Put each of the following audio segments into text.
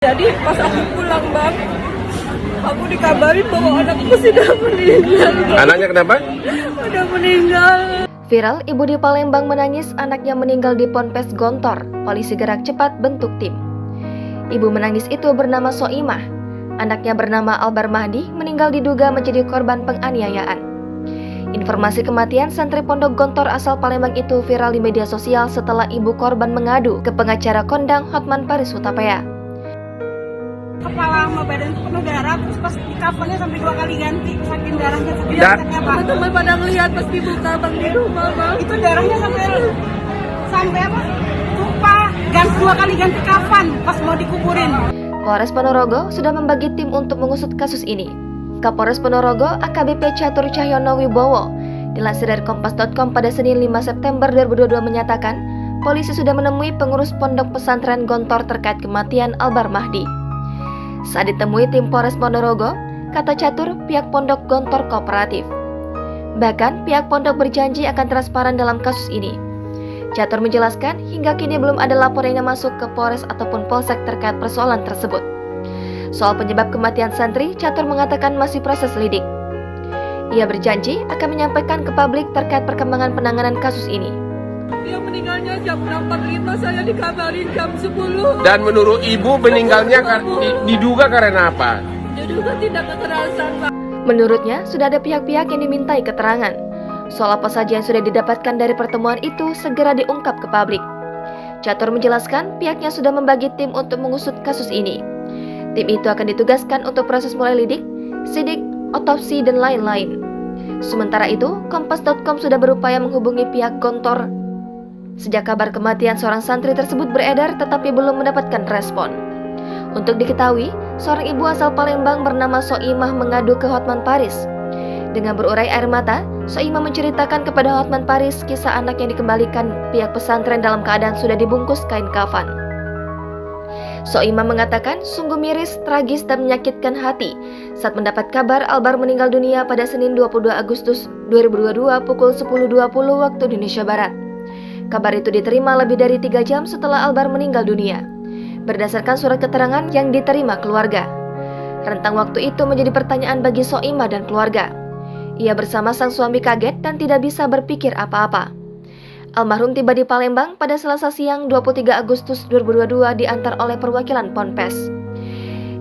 Jadi pas aku pulang bang, aku dikabarin bahwa anakku sudah meninggal. Anaknya kenapa? Udah meninggal. Viral, ibu di Palembang menangis anaknya meninggal di Ponpes Gontor. Polisi gerak cepat bentuk tim. Ibu menangis itu bernama Soimah. Anaknya bernama Albar Mahdi meninggal diduga menjadi korban penganiayaan. Informasi kematian santri Pondok Gontor asal Palembang itu viral di media sosial setelah ibu korban mengadu ke pengacara kondang Hotman Paris Hutapea. Kepala sama badan itu penuh darah, terus pas di kafannya sampai 2 kali ganti, saking darahnya segede. Teman-teman pada ngeliat pas dibuka bang di rumah bang. Itu darahnya sampai apa? Tumpah, ganti 2 kali ganti kafan pas mau dikuburin. Polres Ponorogo sudah membagi tim untuk mengusut kasus ini. Kapolres Ponorogo AKBP Catur Cahyono Wibowo dilansir dari kompas.com pada Senin 5 September 2022 menyatakan polisi sudah menemui pengurus pondok pesantren Gontor terkait kematian Albar Mahdi. Saat ditemui tim Polres Ponorogo, kata Catur pihak pondok Gontor kooperatif. Bahkan pihak pondok berjanji akan transparan dalam kasus ini. Catur menjelaskan hingga kini belum ada laporan yang masuk ke Polres ataupun Polsek terkait persoalan tersebut. Soal penyebab kematian santri, Catur mengatakan masih proses lidik. Ia berjanji akan menyampaikan ke publik terkait perkembangan penanganan kasus ini. Dia meninggalnya jam 6.45, saya dikabarin jam 10. Dan menurut ibu meninggalnya diduga karena apa? Diduga tindak kekerasan bang. Menurutnya, sudah ada pihak-pihak yang dimintai keterangan. Soal apa saja yang sudah didapatkan dari pertemuan itu segera diungkap ke publik. Catur menjelaskan pihaknya sudah membagi tim untuk mengusut kasus ini. Tim itu akan ditugaskan untuk proses mulai lidik, sidik, otopsi, dan lain-lain. Sementara itu, kompas.com sudah berupaya menghubungi pihak Gontor sejak kabar kematian seorang santri tersebut beredar tetapi belum mendapatkan respon. Untuk diketahui, seorang ibu asal Palembang bernama Soimah mengadu ke Hotman Paris. Dengan berurai air mata, Soimah menceritakan kepada Hotman Paris kisah anak yang dikembalikan pihak pesantren dalam keadaan sudah dibungkus kain kafan. Soimah mengatakan sungguh miris, tragis, dan menyakitkan hati saat mendapat kabar Albar meninggal dunia pada Senin 22 Agustus 2022 pukul 10.20 waktu Indonesia Barat. Kabar itu diterima lebih dari 3 jam setelah Albar meninggal dunia, berdasarkan surat keterangan yang diterima keluarga. Rentang waktu itu menjadi pertanyaan bagi Soimah dan keluarga. Ia bersama sang suami kaget dan tidak bisa berpikir apa-apa. Almarhum tiba di Palembang pada Selasa siang 23 Agustus 2022 diantar oleh perwakilan Ponpes.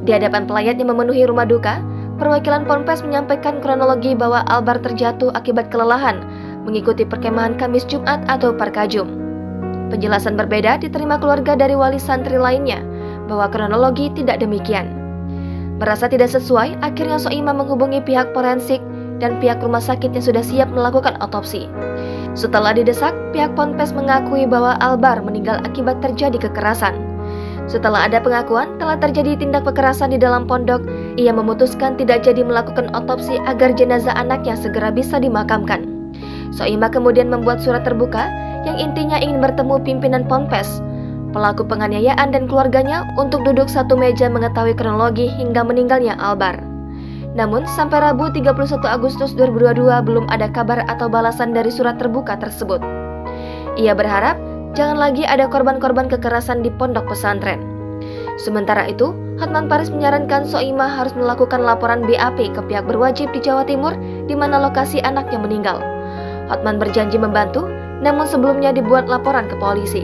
Di hadapan pelayat yang memenuhi rumah duka, perwakilan Ponpes menyampaikan kronologi bahwa Albar terjatuh akibat kelelahan mengikuti perkemahan Kamis Jumat atau Parkajum. Penjelasan berbeda diterima keluarga dari wali santri lainnya bahwa kronologi tidak demikian. Merasa tidak sesuai, akhirnya Soimah menghubungi pihak forensik dan pihak rumah sakit yang sudah siap melakukan otopsi. Setelah didesak, pihak Ponpes mengakui bahwa Albar meninggal akibat terjadi kekerasan. Setelah ada pengakuan telah terjadi tindak kekerasan di dalam pondok, ia memutuskan tidak jadi melakukan otopsi agar jenazah anaknya segera bisa dimakamkan. Soimah kemudian membuat surat terbuka yang intinya ingin bertemu pimpinan Ponpes, pelaku penganiayaan dan keluarganya untuk duduk satu meja mengetahui kronologi hingga meninggalnya Albar. Namun, sampai Rabu 31 Agustus 2022 belum ada kabar atau balasan dari surat terbuka tersebut. Ia berharap jangan lagi ada korban-korban kekerasan di pondok pesantren. Sementara itu, Hotman Paris menyarankan Soimah harus melakukan laporan BAP ke pihak berwajib di Jawa Timur di mana lokasi anaknya meninggal. Hotman berjanji membantu, namun sebelumnya dibuat laporan ke polisi.